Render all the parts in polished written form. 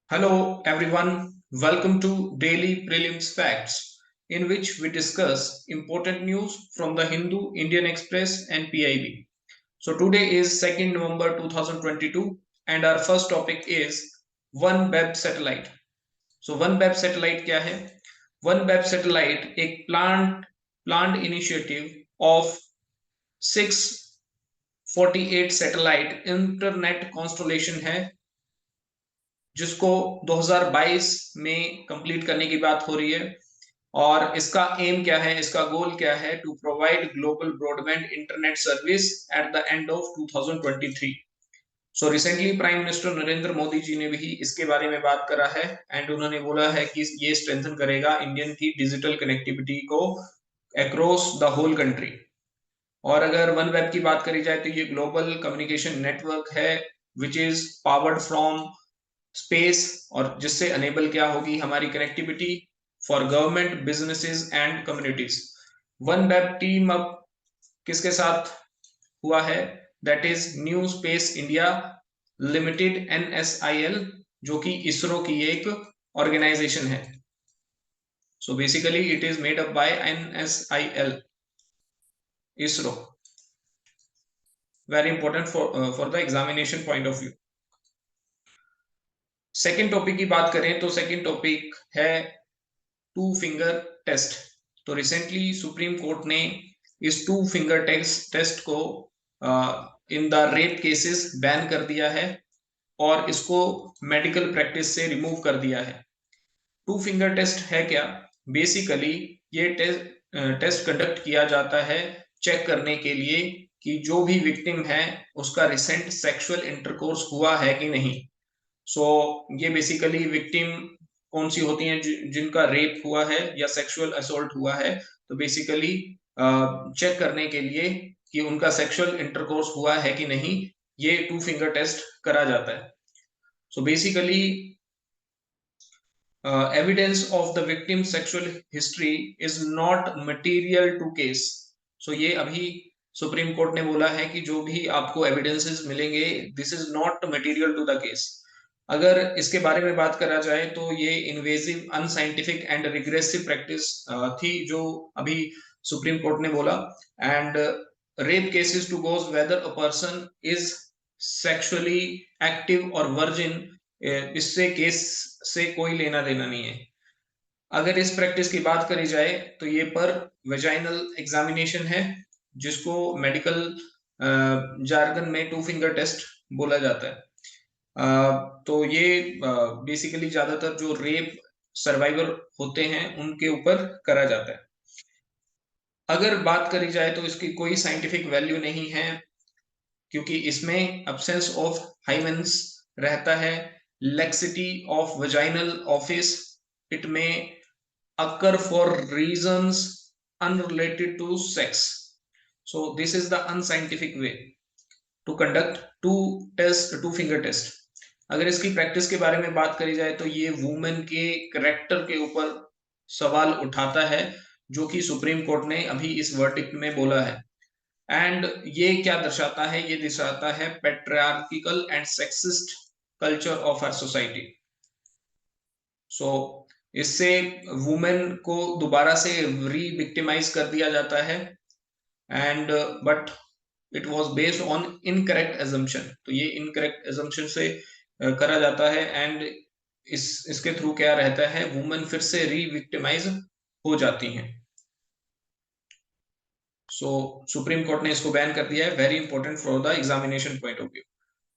Hello everyone, welcome to Daily Prelims Facts, in which we discuss important news from the Hindu, Indian Express, and PIB. So today is 2nd November 2022, and our first topic is OneWeb satellite. So OneWeb satellite क्या है? OneWeb satellite एक planned initiative of 648 satellite internet constellation है जिसको 2022 में complete करने की बात हो रही है। और इसका एम क्या है, इसका गोल क्या है? To provide global broadband internet service at the end of 2023। So recently prime minister Narendra Modi ji ने भी इसके बारे में बात करा है एंड उन्होंने बोला है कि ये स्ट्रेंथन करेगा इंडियन की डिजिटल कनेक्टिविटी को अक्रॉस द होल कंट्री। और अगर वन वेब की बात करी जाए तो ये ग्लोबल कम्युनिकेशन नेटवर्क है which is powered from space, और जिससे अनेबल क्या होगी हमारी connectivity for government, businesses and communities. One web team up किसके साथ हुआ है? That is new space India limited NSIL, जो कि इसरो की एक ऑर्गेनाइजेशन है। So basically it is made up by NSIL, ISRO. Very important for the examination point of view. Second topic की बात करें तो सेकेंड टॉपिक है टू फिंगर टेस्ट। तो रिसेंटली सुप्रीम कोर्ट ने इस टू फिंगर टेस्ट को in the rape cases ban कर दिया है और इसको मेडिकल प्रैक्टिस से रिमूव कर दिया है। टू फिंगर टेस्ट है क्या? बेसिकली ये टेस्ट कंडक्ट किया जाता है चेक करने के लिए कि जो भी विक्टिम है उसका रिसेंट सेक्सुअल इंटरकोर्स हुआ है कि नहीं। सो ये बेसिकली विक्टिम कौन सी होती हैं? जिनका रेप हुआ है या सेक्सुअल असोल्ट हुआ है, तो बेसिकली चेक करने के लिए कि उनका सेक्सुअल इंटरकोर्स हुआ है कि नहीं, ये टू फिंगर टेस्ट करा जाता है। So basically evidence of the victim's sexual history is not material to case। सो ये अभी सुप्रीम कोर्ट ने बोला है कि जो भी आपको एविडेंसेस मिलेंगे, this is not material to the case. अगर इसके बारे में बात करा जाए तो ये invasive, unscientific and regressive practice थी जो अभी सुप्रीम कोर्ट ने बोला। And rape cases to goes whether a person is sexually active और वर्जिन, इससे केस से कोई लेना देना नहीं है। अगर इस प्रैक्टिस की बात करी जाए तो ये पर वेजाइनल एग्जामिनेशन है, जिसको मेडिकल जार्गन में टू फिंगर टेस्ट बोला जाता है। तो ये बेसिकली ज्यादातर जो रेप सर्वाइवर होते हैं उनके ऊपर करा जाता है। अगर बात करी जाए तो इसकी कोई साइंटिफिक वैल्यू नहीं है, क्योंकि इसमें एब्सेंस ऑफ हाइमेंस रहता है, laxity of vaginal office, it may occur for reasons unrelated to sex। so this is the unscientific way to conduct two finger test। अगर इसकी प्रैक्टिस के बारे में बात करी जाए तो ये वुमेन के करेक्टर के ऊपर सवाल उठाता है, जो कि सुप्रीम कोर्ट ने अभी इस वर्डिक्ट में बोला है। एंड ये क्या दर्शाता है? ये दर्शाता है patriarchal and sexist culture of our society. So इससे वुमेन को दोबारा से री विक्टिमाइज कर दिया जाता है, and but it was based on incorrect assumption. तो ये इनकरेक्ट एजम्पशन से करा जाता है, एंड इसके थ्रू क्या रहता है, वुमेन फिर से री विक्टिमाइज हो जाती हैं। सो सुप्रीम कोर्ट ने इसको बैन कर दिया है, very important for the examination point of view.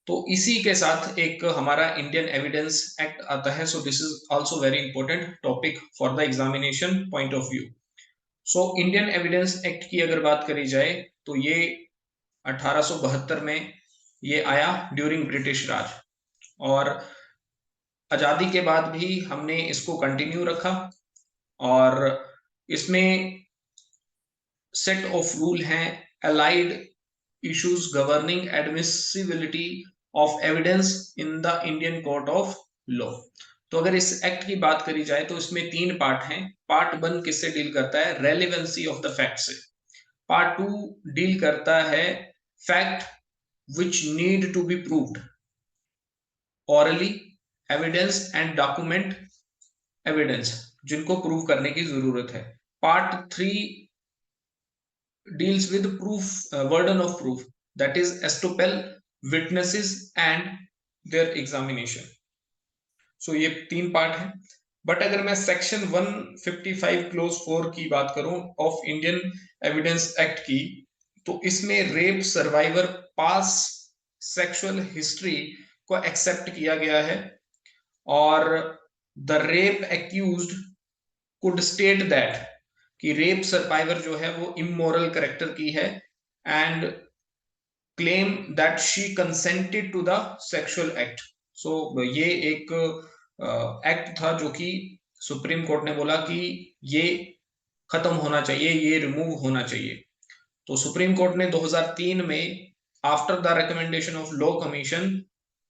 तो इसी के साथ एक हमारा इंडियन एविडेंस एक्ट आता है। So this is also very important topic for the examination point of view. So Indian evidence act की अगर बात करी जाए तो ये 1872 में ये आया ड्यूरिंग ब्रिटिश राज, और आजादी के बाद भी हमने इसको कंटिन्यू रखा। और इसमें सेट ऑफ रूल हैं, allied issues governing admissibility of evidence in the Indian Court of Law। तो अगर इस एक्ट की बात करी जाए तो इसमें 3 पार्ट हैं। पार्ट 1 किससे डील करता है? रेलेवेंसी ऑफ द फैक्ट से। पार्ट 2 डील करता है fact which need to be proved orally evidence and document evidence, जिनको प्रूव करने की जरूरत है। Part 3 deals with proof, burden of proof, that is estoppel, witnesses and their examination. So ये 3 part है। बट अगर मैं सेक्शन 155 क्लोज 4 की बात करूं ऑफ इंडियन एविडेंस एक्ट की, तो इसमें rape survivor past sexual history को एक्सेप्ट किया गया है, और the rape accused could state that कि रेप सर्वाइवर जो है वो इमोरल कैरेक्टर की है and claim that she consented to the sexual act. So ये एक एक्ट था जो कि सुप्रीम कोर्ट ने बोला कि ये खत्म होना चाहिए, ये रिमूव होना चाहिए। तो सुप्रीम कोर्ट ने 2003 में after the recommendation of law commission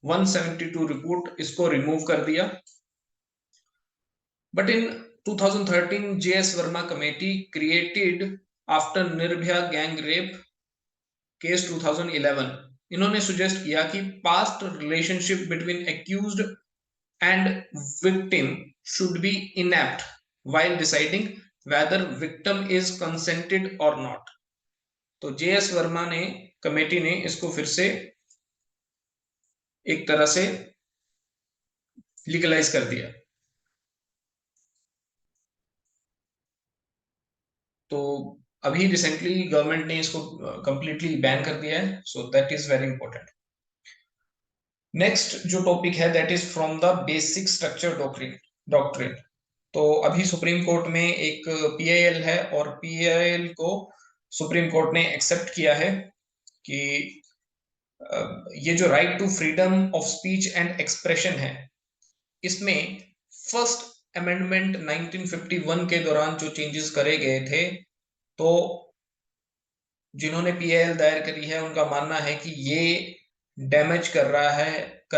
172 report इसको रिमूव कर दिया। But in 2013 JS Verma committee created after Nirbhaya gang rape case 2011, इन्होंने सुजेस्ट किया कि past relationship between accused and victim should be inept while deciding whether victim is consented or not। तो JS Verma ने committee ने इसको फिर से एक तरह से लीगलाइज कर दिया। तो अभी रिसेंटली गवर्नमेंट ने इसको कंप्लीटली बैन कर दिया है, so that is very important. Next जो टॉपिक है that is from the basic structure doctrine. तो अभी सुप्रीम कोर्ट में एक PIL है, और PIL को सुप्रीम कोर्ट ने एक्सेप्ट किया है कि ये जो right to freedom of speech and expression है, इसमें फर्स्ट अमेंडमेंट 1951 के दौरान जो चेंजेस करे गए थे, तो जिन्होंने PIL दायर करी है उनका मानना है कि ये डैमेज कर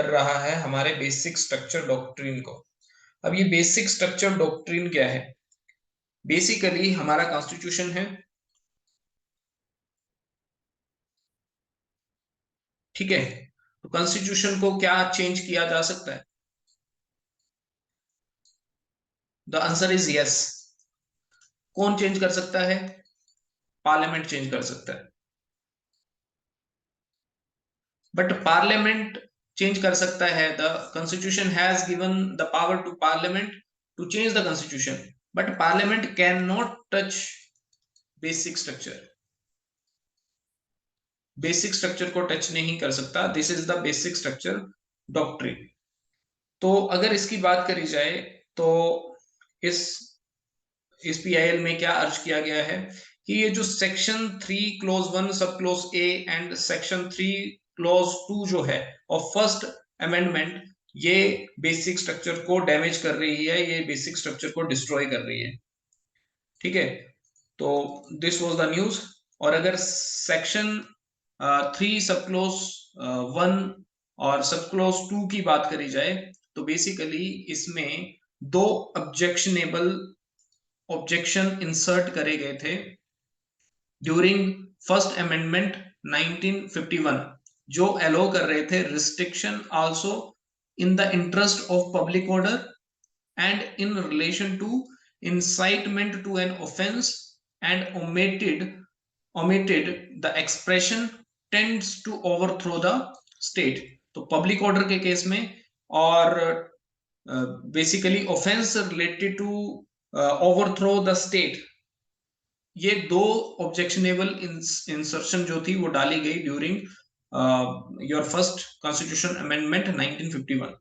रहा है हमारे बेसिक स्ट्रक्चर डॉक्ट्रिन को। अब ये बेसिक स्ट्रक्चर डॉक्ट्रिन क्या है? बेसिकली हमारा कॉन्स्टिट्यूशन है, ठीक है। तो कॉन्स्टिट्यूशन को क्या चेंज किया जा सकता है? The answer is yes. कौन चेंज कर सकता है? पार्लियामेंट चेंज कर सकता है। बट पार्लियामेंट चेंज कर सकता है, the constitution has given the power to parliament to change the constitution, but parliament can not touch basic structure. Basic structure को टच नहीं कर सकता। This is the basic structure doctrine. तो अगर इसकी बात करी जाए तो इस PIL में क्या अर्ज किया गया है कि ये जो सेक्शन 3 क्लोज 1 सब close A and section 3 close 2 जो है और फर्स्ट अमेंडमेंट, ये बेसिक स्ट्रक्चर को डैमेज कर रही है, ये बेसिक स्ट्रक्चर को डिस्ट्रॉय कर रही है, ठीक है। तो दिस वाज द न्यूज। और अगर सेक्शन 3 सब क्लोज 1 और सब क्लोज 2 की बात करी जाए, तो बेसिकली इसमें दो ऑब्जेक्शन इंसर्ट करे गए थे ड्यूरिंग फर्स्ट अमेंडमेंट 1951, जो अलो कर रहे थे restriction also in the interest of public order and in relation to incitement to an offense and omitted the expression tends to overthrow the state। तो पब्लिक ऑर्डर के case में और basically offence related to overthrow the state, ये दो objectionable insertion जो थी वो डाली गई during your first constitution amendment 1951।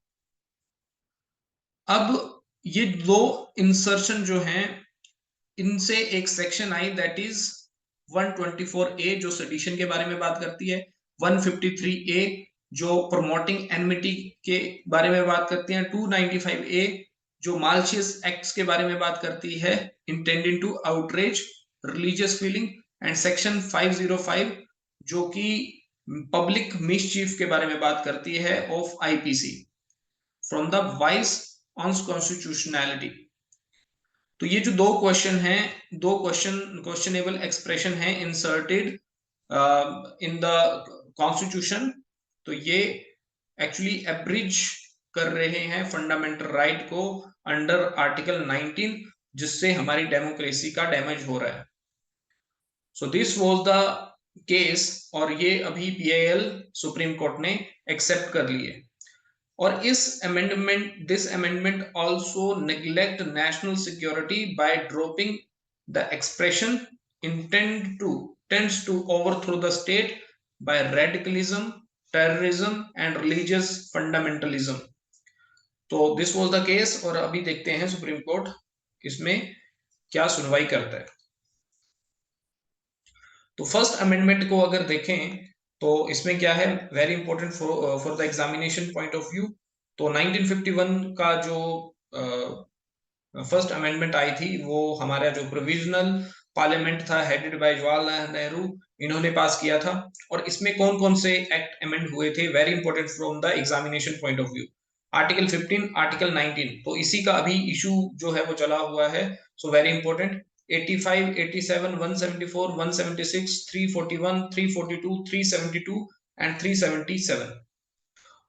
अब ये दो इंसर्शन जो हैं, इनसे एक section I that is 124A जो सेडिशन के बारे में बात करती है, 153A जो प्रमोटिंग एनमिटी के बारे में बात करती है, 295A जो मालशियस एक्ट्स के बारे में बात करती है intending to outrage religious feeling, and section 505 जो कि पब्लिक मिसचीफ के बारे में बात करती है of IPC from the vice on constitutionality. तो ये जो दो क्वेश्चन हैं, दो क्वेश्चनेबल एक्सप्रेशन है इंसर्टेड इन द कॉन्स्टिट्यूशन, तो ये एक्चुअली एब्रिज कर रहे हैं फंडामेंटल राइट को अंडर आर्टिकल 19, जिससे हमारी डेमोक्रेसी का डैमेज हो रहा है। So this was the case, और ये अभी पीआईएल सुप्रीम कोर्ट ने एक्सेप्ट कर लिए। और this amendment also neglect national security bye dropping the expression intend to tends to overthrow the state by radicalism, terrorism and religious fundamentalism. तो this was the case, और अभी देखते हैं supreme court इसमें क्या सुनवाई करता है। तो फर्स्ट अमेंडमेंट को अगर देखें तो इसमें क्या है, very important for the examination point of view. तो 1951 का जो फर्स्ट अमेंडमेंट आई थी, वो हमारा जो प्रोविजनल पार्लियामेंट था हेडेड बाय जवाहरलाल नेहरू, इन्होंने पास किया था। और इसमें कौन कौन से एक्ट अमेंड हुए थे, very important from the examination point of view. Article 15, article 19, तो इसी का अभी इशू जो है वो चला हुआ है। सो वेरी इंपॉर्टेंट, 85, 87, 174, 176, 341, 342, 372 एंड 377।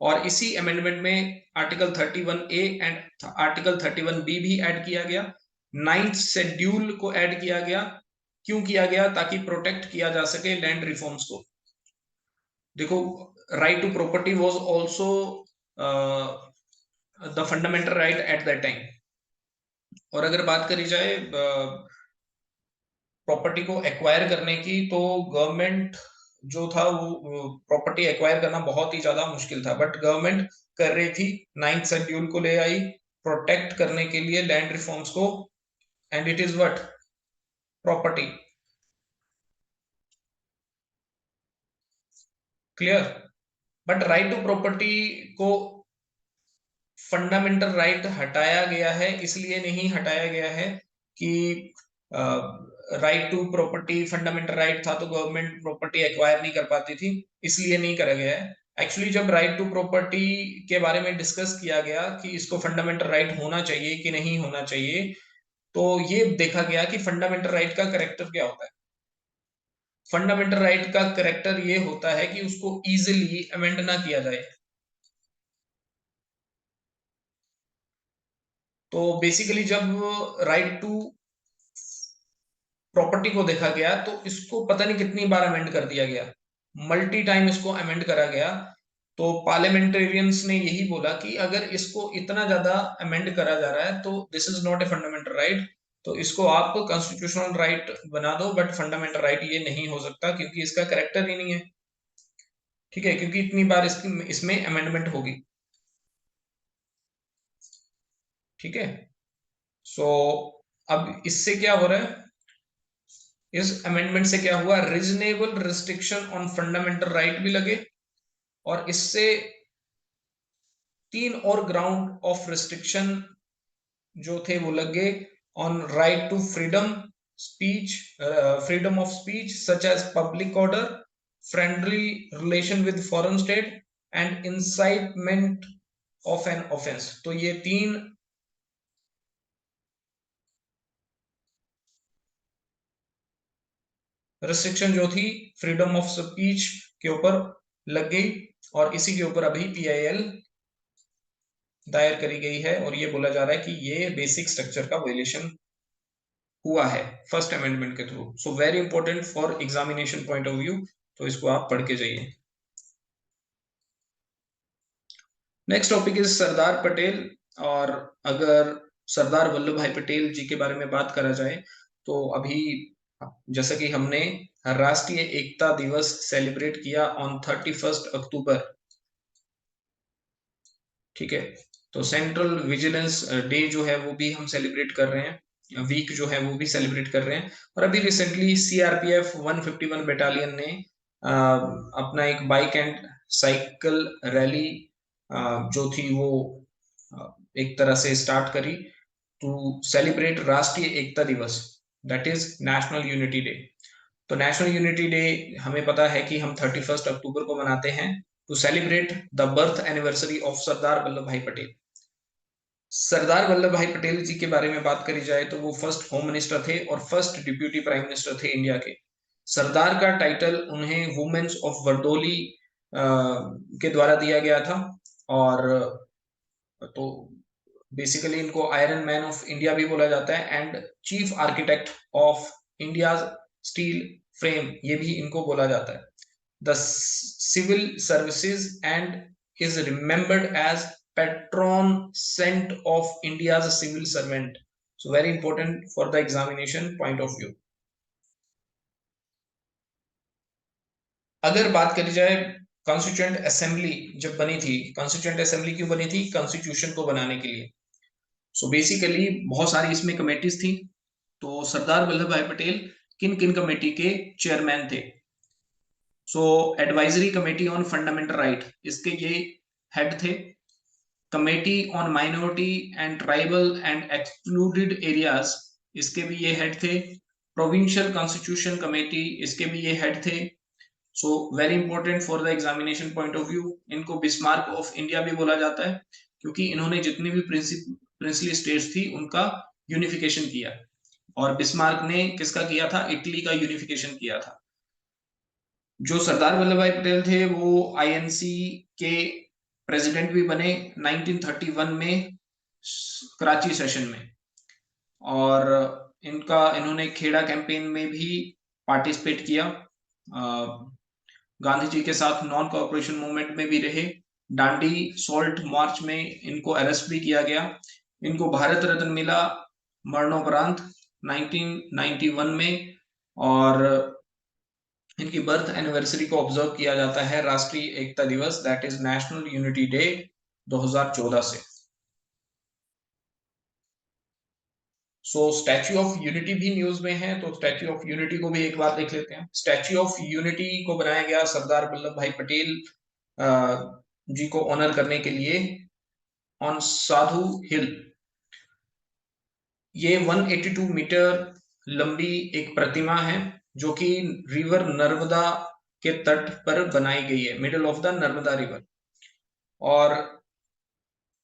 और इसी अमेंडमेंट में article 31A and article 31B भी ऐड किया गया। 9th शेड्यूल को ऐड किया गया। क्यों किया गया? ताकि प्रोटेक्ट किया जा सके लैंड रिफॉर्म्स को। देखो, right to property was also the fundamental right at that time. और अगर बात करी जाए प्रॉपर्टी को एक्वायर करने की, तो गवर्नमेंट जो था वो प्रॉपर्टी एक्वायर करना बहुत ही ज्यादा मुश्किल था, बट गवर्नमेंट कर रही थी। 9th शेड्यूल को ले आई प्रोटेक्ट करने के लिए लैंड रिफॉर्म्स को, and it is what, property. Clear? But right to property को फंडामेंटल राइट हटाया गया है, इसलिए नहीं हटाया गया है कि right to property fundamental right था तो गवर्नमेंट प्रॉपर्टी एक्वायर नहीं कर पाती थी, इसलिए नहीं करा गया है। एक्चुअली जब राइट टू प्रॉपर्टी के बारे में डिस्कस किया गया कि इसको फंडामेंटल राइट होना चाहिए कि नहीं होना चाहिए, तो ये देखा गया कि फंडामेंटल राइट का करेक्टर क्या होता है। फंडामेंटल राइट का करेक्टर ये होता है कि उसको इजिली अमेंड ना किया जाए। तो बेसिकली जब राइट टू प्रॉपर्टी को देखा गया, तो इसको पता नहीं कितनी बार अमेंड कर दिया गया, मल्टी टाइम इसको अमेंड करा गया। तो पार्लियामेंटेरियंस ने यही बोला कि अगर इसको इतना ज्यादा अमेंड करा जा रहा है तो this is not a fundamental right, तो इसको आप कॉन्स्टिट्यूशनल राइट बना दो, बट फंडामेंटल राइट ये नहीं हो सकता क्योंकि इसका करेक्टर ही नहीं है। ठीक है, क्योंकि इतनी बार इसमें अमेंडमेंट होगी। ठीक है, सो अब इससे क्या हो रहा है, इस अमेंडमेंट से क्या हुआ, reasonable restriction on fundamental right भी लगे, और इससे 3 और ग्राउंड ऑफ रिस्ट्रिक्शन जो थे वो लग गए। On right to freedom speech, freedom of speech such as public order, friendly relation with foreign state and incitement of an offence. तो ये 3 रिस्ट्रिक्शन जो थी फ्रीडम ऑफ स्पीच के ऊपर लग गई, और इसी के ऊपर अभी पीआईएल दायर करी गई है, और ये बोला जा रहा है कि ये बेसिक स्ट्रक्चर का वायलेशन हुआ है फर्स्ट अमेंडमेंट के through. So very important for examination point of view, तो इसको आप पढ़ के जाइए। Next topic is Sardar Patel. और अगर सरदार वल्लभ भाई पटेल जी के बारे में बात करा जाए, तो अभी जैसा कि हमने राष्ट्रीय एकता दिवस सेलिब्रेट किया ऑन 31 अक्टूबर। ठीक है, तो सेंट्रल विजिलेंस डे जो है वो भी हम सेलिब्रेट कर रहे हैं, वीक जो है वो भी सेलिब्रेट कर रहे हैं। और अभी रिसेंटली सीआरपीएफ 151 बटालियन ने अपना एक बाइक एंड साइकिल रैली जो थी वो एक तरह से स्टार्ट करी टू सेलिब्रेट राष्ट्रीय एकता दिवस, that is national unity day. तो नेशनल यूनिटी डे हमें पता है कि हम 31 अक्टूबर को मनाते हैं to celebrate the birth anniversary of Sardar Vallabhbhai Patel. Sardar Vallabhbhai Patel जी के बारे में बात करी जाए तो वो फर्स्ट होम मिनिस्टर थे और फर्स्ट डिप्यूटी प्राइम मिनिस्टर थे इंडिया के। सरदार का टाइटल उन्हें वुमेन्स ऑफ वर्दोली के द्वारा दिया गया था। और तो बेसिकली इनको आयरन मैन ऑफ इंडिया भी बोला जाता है, and chief architect of India steel frame, ये भी इनको बोला जाता है. The civil services and is remembered as patron saint of India's civil servant. So very important for the examination point of view. अगर बात करी जाए कॉन्स्टिट्यूएंट असेंबली जब बनी थी, कॉन्स्टिट्यूएंट असेंबली क्यों बनी थी? कॉन्स्टिट्यूशन को बनाने के लिए. सो बेसिकली बहुत सारी इसमें कमेटीज थी. तो सरदार वल्लभ भाई पटेल किन किन कमेटी के चेयरमैन थे? So advisory committee on fundamental right, इसके ये हेड थे. Committee on minority and tribal and excluded areas, इसके भी ये हेड थे. प्रोविंशियल कॉन्स्टिट्यूशन कमेटी, इसके भी ये हेड थे. सो very important for the examination point of view. इनको बिस्मार्क ऑफ इंडिया भी बोला जाता है, क्योंकि इन्होंने जितनी भी प्रिंसली स्टेट्स थी उनका यूनिफिकेशन किया. और बिस्मार्क ने किसका किया था? इटली का यूनिफिकेशन किया था. जो सरदार वल्लभ भाई पटेल थे वो आईएनसी के प्रेसिडेंट भी बने 1931 में कराची सेशन में. और इन्होंने खेड़ा कैंपेन में भी पार्टिसिपेट किया. गांधी जी के साथ नॉन कॉर्पोरेशन मूवमेंट में भी रहे. डांडी सॉल्ट मार्च में इनको अरेस्ट भी किया गया. इनको भारत रत्न मिला मरणोपरांत 1991 में. और इनकी बर्थ एनिवर्सरी को ऑब्जर्व किया जाता है राष्ट्रीय एकता दिवस, that is national unity day 2014 से. सो स्टैच्यू ऑफ यूनिटी भी न्यूज में है, तो स्टैच्यू ऑफ यूनिटी को भी एक बार देख लेते हैं. स्टैच्यू ऑफ यूनिटी को बनाया गया सरदार वल्लभ भाई पटेल जी को ऑनर करने के लिए ऑन साधु हिल. ये 182 मीटर लंबी एक प्रतिमा है जो कि रिवर नर्मदा के तट पर बनाई गई है, middle of the Narmada river. और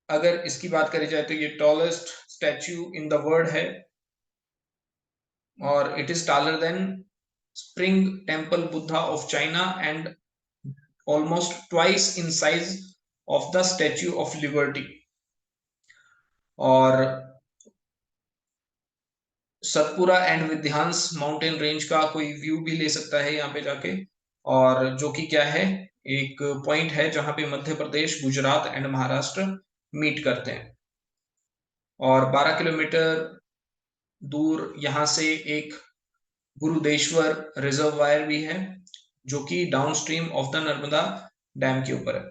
अगर इसकी बात करी जाए तो ये tallest statue in the world है. और it is taller than spring temple Buddha of China and almost twice in size of the statue of liberty. और सतपुरा एंड विध्यांस माउंटेन रेंज का कोई व्यू भी ले सकता है यहाँ पे जाके. और जो कि क्या है, एक पॉइंट है जहां पे मध्य प्रदेश, गुजरात एंड महाराष्ट्र मीट करते हैं. और 12 किलोमीटर दूर यहाँ से एक गुरुदेश्वर रिजर्वायर भी है जो कि downstream of the Narmada dam के ऊपर है.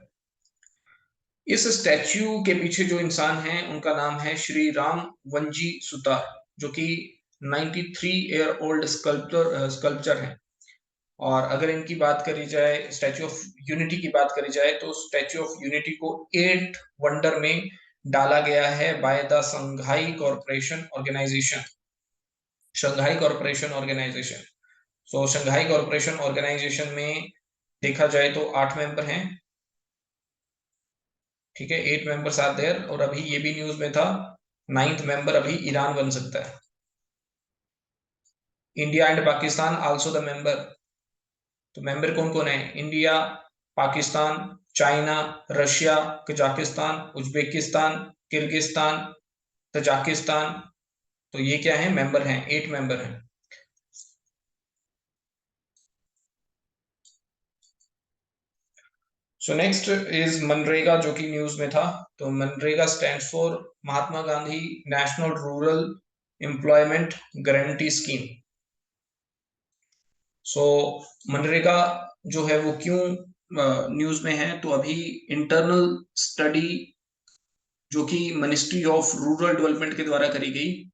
इस स्टैच्यू के पीछे जो इंसान हैं उनका नाम है श्री राम वंजी सुतार, जो कि 93 ईयर ओल्ड स्कल्पचर है. और अगर इनकी बात करी जाए, स्टैच्यू ऑफ यूनिटी की बात करी जाए, तो स्टैच्यू ऑफ यूनिटी को 8 वंडर में डाला गया है by the Shanghai corporation organisation. Shanghai corporation organisation. So Shanghai corporation organisation में देखा जाए तो 8 मेंबर हैं. ठीक है, 8 मेंबर्स आर देयर. और अभी ये भी न्यूज में था 9th मेंबर अभी ईरान बन सकता है. India and Pakistan also the member. तो मेंबर कौन कौन है? India, Pakistan, China, Russia, Kazakhstan, Uzbekistan, Kyrgyzstan, Tajikistan. तो ये क्या है? मेंबर हैं, 8 मेंबर हैं. सो नेक्स्ट इज मनरेगा, जो कि न्यूज में था. तो MNREGA stands for Mahatma Gandhi national rural employment guarantee scheme. So MNREGA जो है वो क्यों न्यूज में है? तो अभी इंटरनल स्टडी जो कि मिनिस्ट्री ऑफ रूरल डेवलपमेंट के द्वारा करी गई,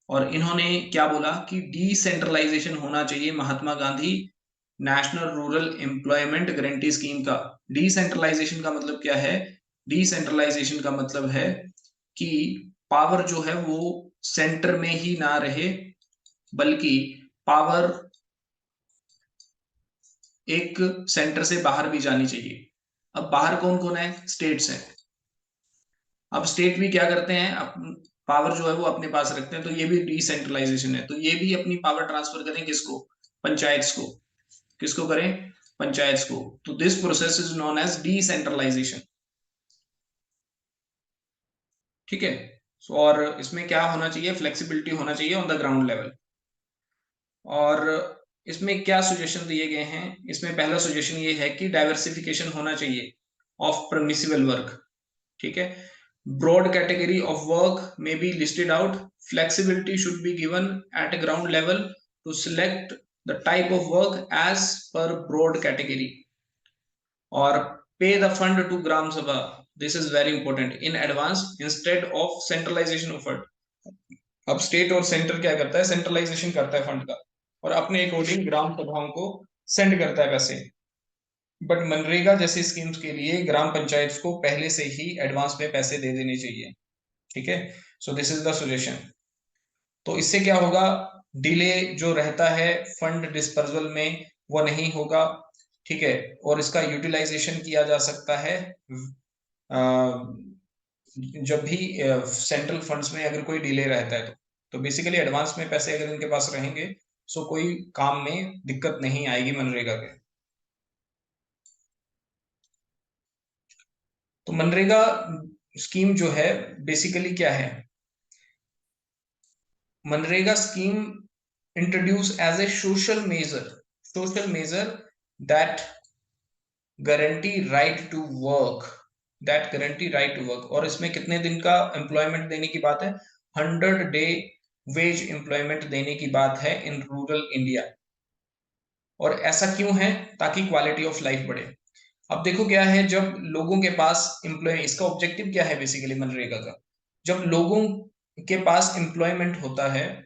और इन्होंने क्या बोला कि डिसेंट्रलाइजेशन होना चाहिए Mahatma Gandhi national rural employment guarantee scheme का. डिसेंट्रलाइजेशन का मतलब क्या है? डिसेंट्रलाइजेशन का मतलब है कि पावर जो है वो सेंटर में ही ना रहे, बल्कि पावर एक सेंटर से बाहर भी जानी चाहिए. अब बाहर कौन कौन है? स्टेट्स हैं. अब स्टेट भी क्या करते हैं? पावर जो है वो अपने पास रखते हैं. तो ये भी डिसेंट्रलाइजेशन है. तो ये भी अपनी पावर ट्रांसफर करें किसको? पंचायत को. किसको करें? पंचायत को. तो this process is known as decentralisation. ठीक है। सो और इसमें क्या होना चाहिए, फ्लेक्सिबिलिटी होना चाहिए ऑन द ग्राउंड लेवल। और इसमें क्या सजेशन दिए गए हैं, इसमें पहला सजेशन ये है कि डाइवर्सिफिकेशन होना चाहिए ऑफ परमिसिबल वर्क। ठीक है। ब्रॉड कैटेगरी ऑफ वर्क में be listed out, flexibility should be given at ground level to select the type of work as per broad category, और pay the fund to gram sabha, this is very important, in advance instead of centralisation of fund. अब state और centre क्या करता है, centralisation करता है fund का और अपने अकॉर्डिंग ग्राम सभाओं को सेंड करता है पैसे। बट मनरेगा जैसे स्कीम्स के लिए ग्राम पंचायत को पहले से ही एडवांस में पैसे दे देने चाहिए। ठीक है। So this is the suggestion. तो इससे क्या होगा, डिले जो रहता है फंड डिस्पर्सल में वो नहीं होगा। ठीक है। और इसका यूटिलाइजेशन किया जा सकता है जब भी सेंट्रल फंड्स में अगर कोई डिले रहता है तो बेसिकली एडवांस में पैसे अगर इनके पास रहेंगे सो कोई काम में दिक्कत नहीं आएगी मनरेगा के। तो मनरेगा स्कीम जो है बेसिकली क्या है, MNREGA scheme introduce as a social measure that guarantee right to work, और इसमें कितने दिन का एम्प्लॉयमेंट देने की बात है, 100 डे वेज एम्प्लॉयमेंट देने की बात है इन रूरल इंडिया। और ऐसा क्यों है, ताकि क्वालिटी ऑफ लाइफ बढ़े। अब देखो क्या है, जब लोगों के पास एम्प्लॉय, इसका ऑब्जेक्टिव क्या है बेसिकली मनरेगा का, जब लोगों के पास एम्प्लॉयमेंट होता है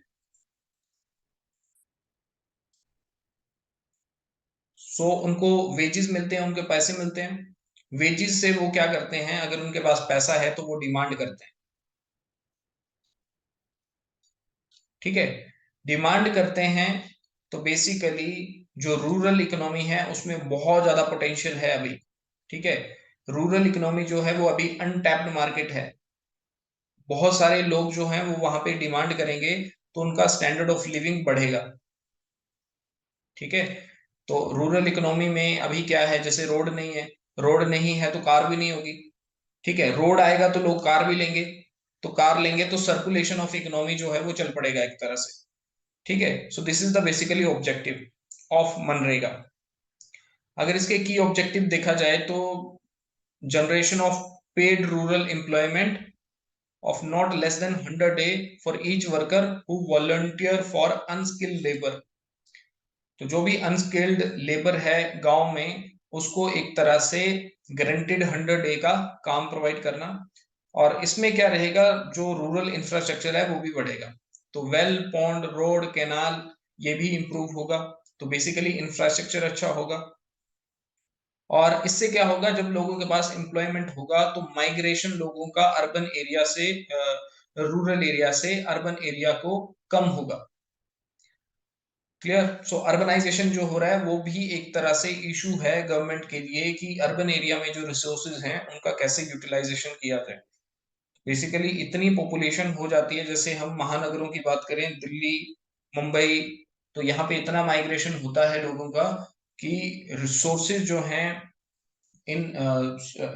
सो उनको वेजेस मिलते हैं, उनके पैसे मिलते हैं। वेजेस से वो क्या करते हैं, अगर उनके पास पैसा है तो वो डिमांड करते हैं। ठीक है। डिमांड करते हैं तो बेसिकली जो रूरल इकोनॉमी है उसमें बहुत ज्यादा पोटेंशियल है अभी। ठीक है। रूरल इकोनॉमी जो है वो अभी अनटैप्ड मार्केट है। बहुत सारे लोग जो हैं वो वहां पे डिमांड करेंगे तो उनका स्टैंडर्ड ऑफ लिविंग बढ़ेगा। ठीक है। तो रूरल इकोनॉमी में अभी क्या है, जैसे रोड नहीं है, रोड नहीं है तो कार भी नहीं होगी। ठीक है। रोड आएगा तो लोग कार भी लेंगे, तो कार लेंगे तो सर्कुलेशन ऑफ इकोनॉमी जो है वो चल पड़ेगा एक तरह से। ठीक है। So this is the basically objective of MNREGA. अगर इसके की ऑब्जेक्टिव देखा जाए तो generation of paid rural employment of not less than 100 day for each worker who volunteer for unskilled labor। तो जो भी अनस्किल्ड लेबर है गांव में उसको एक तरह से गारंटेड 100 डे का काम प्रोवाइड करना। और इसमें क्या रहेगा, जो रूरल इंफ्रास्ट्रक्चर है वो भी बढ़ेगा। तो वेल, पॉन्ड, रोड, कैनाल ये भी इंप्रूव होगा। तो बेसिकली इंफ्रास्ट्रक्चर अच्छा होगा। और इससे क्या होगा, जब लोगों के पास एम्प्लॉयमेंट होगा तो माइग्रेशन लोगों का अर्बन एरिया से रूरल एरिया से अर्बन एरिया को कम होगा। क्लियर। सो अर्बनाइजेशन जो हो रहा है वो भी एक तरह से इशू है गवर्नमेंट के लिए कि अर्बन एरिया में जो रिसोर्सेज हैं उनका कैसे यूटिलाइजेशन किया जाए। बेसिकली इतनी पॉपुलेशन हो जाती है, जैसे हम महानगरों की बात करें, दिल्ली, मुंबई, तो यहाँ पे इतना माइग्रेशन होता है लोगों का कि रिसोर्सेज जो हैं इन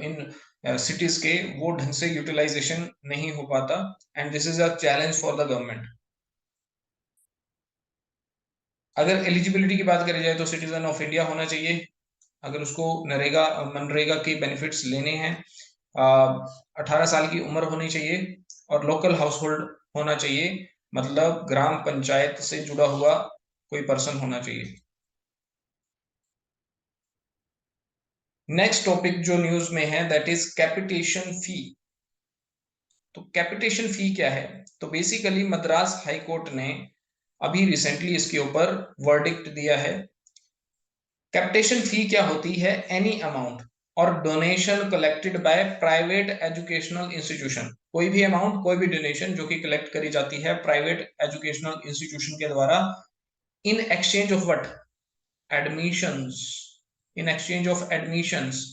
इन सिटीज के वो ढंग से यूटिलाइजेशन नहीं हो पाता। And this is a challenge for the government. अगर एलिजिबिलिटी की बात करी जाए तो सिटीजन ऑफ इंडिया होना चाहिए अगर उसको नरेगा मनरेगा के बेनिफिट्स लेने हैं। 18 साल की उम्र होनी चाहिए और लोकल हाउस होल्ड होना चाहिए, मतलब ग्राम पंचायत से जुड़ा हुआ कोई पर्सन होना चाहिए। नेक्स्ट टॉपिक जो न्यूज में है दैट इज कैपिटेशन फी। तो कैपिटेशन फी क्या है, तो बेसिकली मद्रास हाई कोर्ट ने अभी रिसेंटली इसके ऊपर वर्डिक्ट दिया है। कैपिटेशन फी क्या होती है, एनी अमाउंट और donation collected by private educational institution, कोई भी अमाउंट, कोई भी डोनेशन जो कि कलेक्ट करी जाती है प्राइवेट एजुकेशनल इंस्टीट्यूशन के द्वारा, in exchange of what, admissions, in exchange of admissions,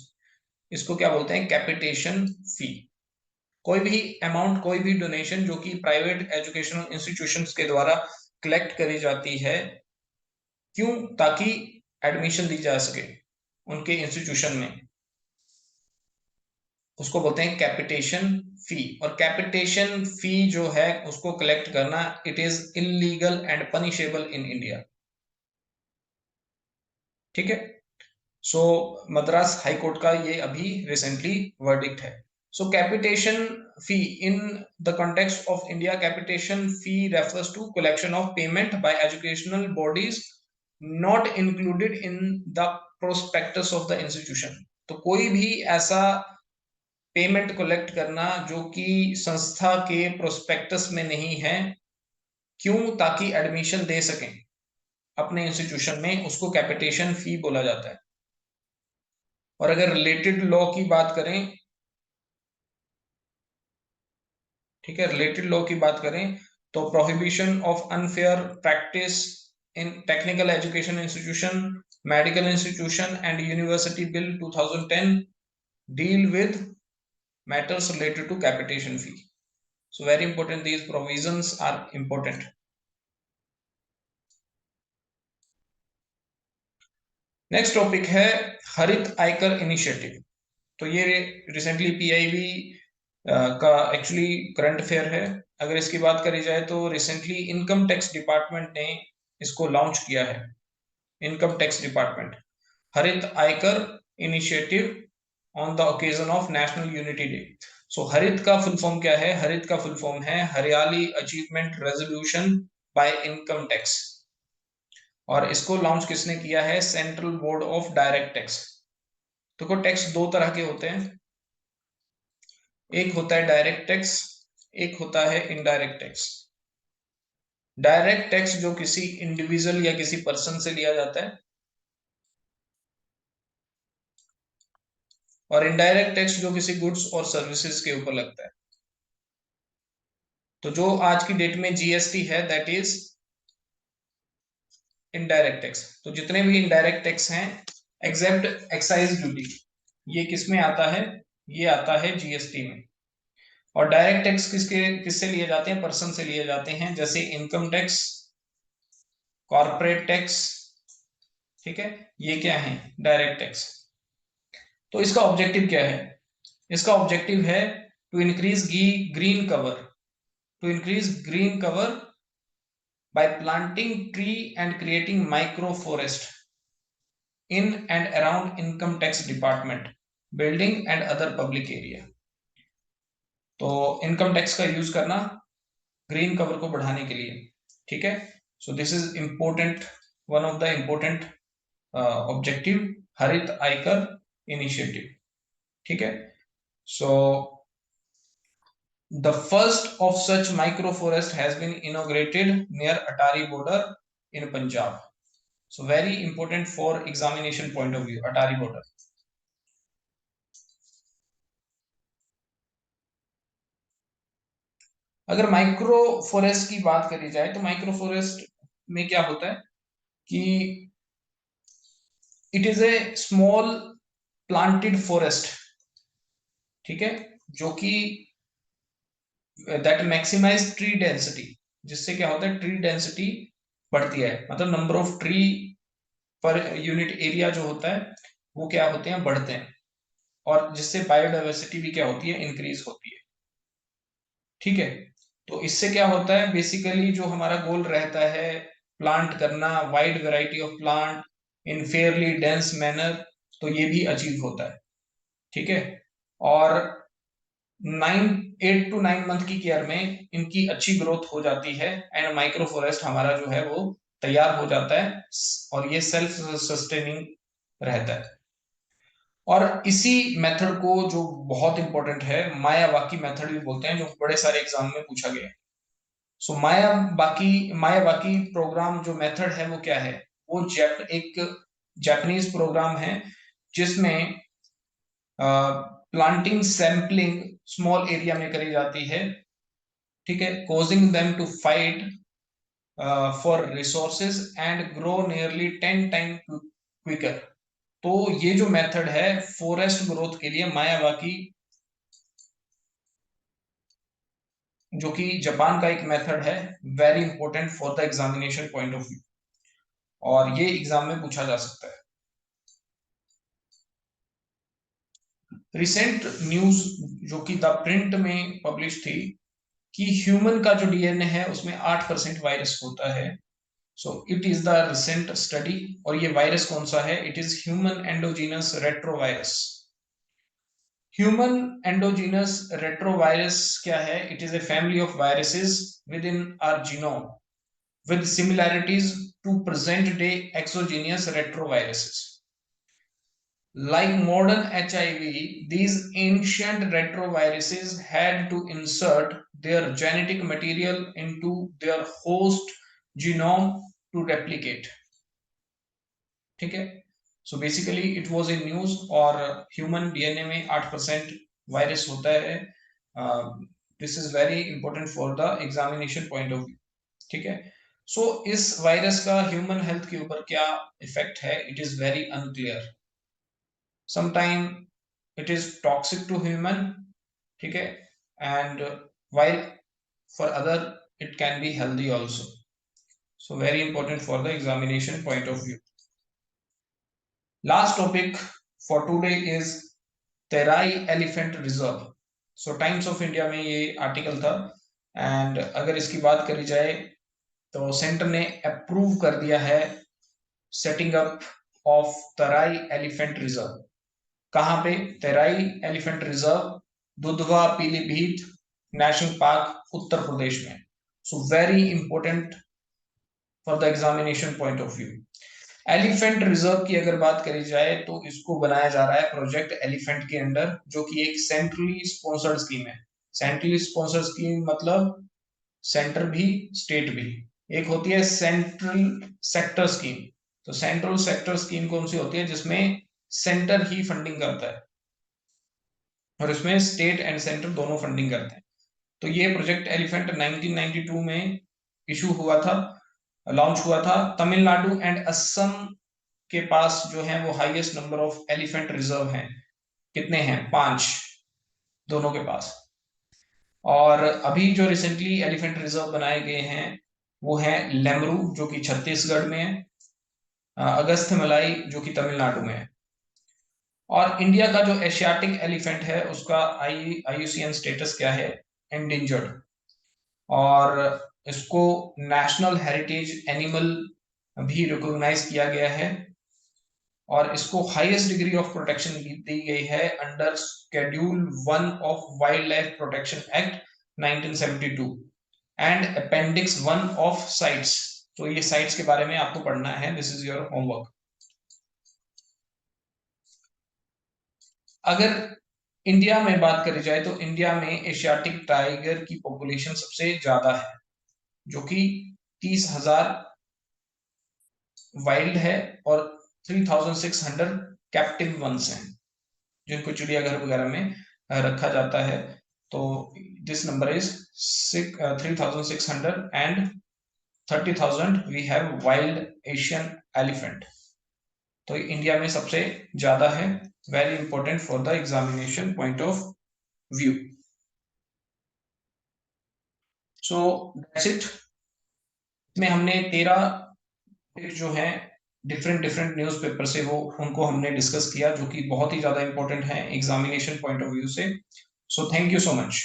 इसको क्या बोलते हैं, कैपिटेशन फी। कोई भी अमाउंट, कोई भी डोनेशन जो कि प्राइवेट एजुकेशनल इंस्टीट्यूशंस के द्वारा कलेक्ट करी जाती है, क्यों, ताकि एडमिशन दी जा सके उनके इंस्टीट्यूशन में। उसको बोलते हैं कैपिटेशन फी। और कैपिटेशन फी जो है उसको कलेक्ट करना, it is illegal and punishable in India. ठीक है। सो मद्रास हाई कोर्ट का ये अभी रिसेंटली वर्डिक्ट है। So capitation fee in the context of India, capitation fee refers to collection of payment by educational bodies not included in the prospectus of the institution. तो कोई भी ऐसा पेमेंट कलेक्ट करना जो कि संस्था के प्रोस्पेक्टस में नहीं है, क्यों? ताकि एडमिशन दे सकें अपने इंस्टीट्यूशन में, उसको कैपिटेशन फी बोला जाता है। और अगर रिलेटेड लॉ की बात करें, ठीक है, रिलेटेड लॉ की बात करें तो prohibition of unfair practice in technical education institution, medical institution and university bill 2010 deal with matters related to capitation fee. So very important, these provisions are important. Next topic है हरित Aaykar initiative. तो ये recently PIB का actually current affair है। अगर इसकी बात करी जाए तो रिसेंटली इनकम टैक्स डिपार्टमेंट ने इसको लॉन्च किया है। Income tax department Harit Aaykar initiative on the occasion of national unity day. So Harit का फुल फॉर्म क्या है? हरित का फुल फॉर्म है हरियाली achievement resolution bye income tax. और इसको लॉन्च किसने किया है? Central board of direct tax. तो टैक्स दो तरह के होते हैं, एक होता है डायरेक्ट टैक्स, एक होता है इनडायरेक्ट टैक्स। डायरेक्ट टैक्स जो किसी इंडिविजुअल या किसी पर्सन से लिया जाता है, और इनडायरेक्ट टैक्स जो किसी गुड्स और सर्विसेज के ऊपर लगता है। तो जो आज की डेट में जीएसटी है, दैट इज इनडायरेक्ट टैक्स। तो जितने भी इनडायरेक्ट टैक्स हैं एक्सेप्ट एक्साइज ड्यूटी, ये किस में आता है? ये आता है जीएसटी में। और डायरेक्ट टैक्स किससे लिए जाते हैं? पर्सन से लिए जाते हैं, जैसे इनकम टैक्स, कॉर्पोरेट टैक्स। ठीक है, ये क्या है? Direct tax. तो इसका ऑब्जेक्टिव क्या है? इसका ऑब्जेक्टिव है to increase green cover, to increase green cover by planting tree and creating micro forest in and around income tax department building and other public area। तो इनकम टैक्स का use करना green cover को बढ़ाने के लिए। ठीक है, so this is important, one of the important objective हरित आयकर इनिशिएटिव। ठीक है, सो the first of such microforest has been inaugurated near Atari border in Punjab। So very important for examination point of view, Atari border। अगर micro forest की बात करी जाए तो micro forest में क्या होता है कि it is A small planted forest. ठीक है, जो कि दैट मैक्सिमाइज ट्री डेंसिटी, जिससे क्या होता है? ट्री डेंसिटी बढ़ती है, मतलब number of tree per unit area जो होता है वो क्या होते हैं? बढ़ते हैं। और जिससे बायोडाइवर्सिटी भी क्या होती है? इंक्रीज होती है। ठीक है, तो इससे क्या होता है? बेसिकली जो हमारा गोल रहता है प्लांट करना, wide variety of plant in Fairlie dense manner, तो ये भी अचीव होता है। ठीक है, और 8 to 9 मंथ की केयर में इनकी अच्छी ग्रोथ हो जाती है एंड माइक्रो फॉरेस्ट हमारा जो है वो तैयार हो जाता है, और ये सेल्फ सस्टेनिंग रहता है। और इसी मेथड को, जो बहुत इंपॉर्टेंट है, मायावाकी मेथड भी बोलते हैं, जो बड़े सारे एग्जाम में पूछा गया है। सो मायावाकी प्रोग्राम जो मेथड है वो क्या है? वो एक जापानीज प्रोग्राम है जिसमें प्लांटिंग सैंपलिंग स्मॉल एरिया में करी जाती है। ठीक है, causing them to fight for resources and grow nearly 10 time quicker. तो ये जो मेथड है फॉरेस्ट ग्रोथ के लिए, मायावाकी, जो कि जापान का एक मेथड है, very important for the examination point of view, और ये एग्जाम में पूछा जा सकता है। रिसेंट न्यूज जो कि द प्रिंट में पब्लिश थी कि ह्यूमन का जो डीएनए है उसमें 8% वायरस होता है। So it is the recent study. और ये वायरस कौन सा है? It is human endogenous retrovirus. Human endogenous retrovirus क्या है? It is a family of viruses within our genome with similarities to present day exogenous retroviruses. Like modern HIV, these ancient retroviruses had to insert their genetic material into their host genome to replicate. ठीक है? So basically it was a news और human DNA में 8% virus होता है। This is very important for the examination point of view. ठीक है? सो इस virus का ह्यूमन हेल्थ के ऊपर क्या इफेक्ट है? It is very unclear. Sometime it is toxic to human, ठीक है, and while for other it can be healthy also. So very important for the examination point of view. Last topic for today is Terai elephant reserve. So times of India में ये article था and अगर इसकी बात करी जाए तो centre ने अप्रूव कर दिया है setting up of Terai elephant reserve. कहां पे? Terai elephant reserve, Dudhwa Pilibhit national park, Uttar Pradesh में। So very important for the examination point of view. Elephant reserve की अगर बात करी जाए तो इसको बनाया जा रहा है प्रोजेक्ट एलिफेंट के अंडर, जो कि एक सेंट्रली स्पॉन्सर्ड स्कीम है। सेंट्रली स्पॉन्सर्ड स्कीम मतलब सेंटर भी स्टेट भी। एक होती है सेंट्रल सेक्टर स्कीम। तो सेंट्रल सेक्टर स्कीम कौन सी होती है? जिसमें सेंटर ही फंडिंग करता है और इसमें स्टेट एंड सेंटर दोनों फंडिंग करते हैं। तो ये प्रोजेक्ट एलिफेंट 1992 में इशू हुआ था, लॉन्च हुआ था। तमिलनाडु एंड असम के पास जो है वो highest number of elephant reserve हैं। कितने हैं? 5 दोनों के पास। और अभी जो रिसेंटली एलिफेंट रिजर्व बनाए गए हैं वो है लेमरू जो कि छत्तीसगढ़ में है, अगस्त्य मलाई जो कि तमिलनाडु में है। और इंडिया का जो एशियाटिक एलिफेंट है उसका आईयूसीएन स्टेटस क्या है? एंडेंजर्ड। और इसको नेशनल हेरिटेज एनिमल भी रिकॉग्नाइज किया गया है और इसको हाईएस्ट डिग्री ऑफ प्रोटेक्शन दी गई है under schedule 1 of wild life protection act 1972 and appendix 1 of sites. तो ये साइट्स के बारे में आपको पढ़ना है, दिस इज योर होमवर्क। अगर इंडिया में बात करी जाए तो इंडिया में एशियाटिक टाइगर की पॉपुलेशन सबसे ज्यादा है, जो कि 30,000 वाइल्ड है और 3,600 कैप्टिव वंस हैं जिनको चिड़ियाघर वगैरह में रखा जाता है। तो this number is 3,600 and 30,000 we have wild Asian elephant. तो इंडिया में सबसे ज्यादा है, very important for the examination point of view. So that's it. में हमने 13 जो है डिफरेंट डिफरेंट न्यूज़पेपर से वो उनको हमने डिस्कस किया, जो कि बहुत ही ज्यादा इंपॉर्टेंट है एग्जामिनेशन पॉइंट ऑफ व्यू से। So thank you so much.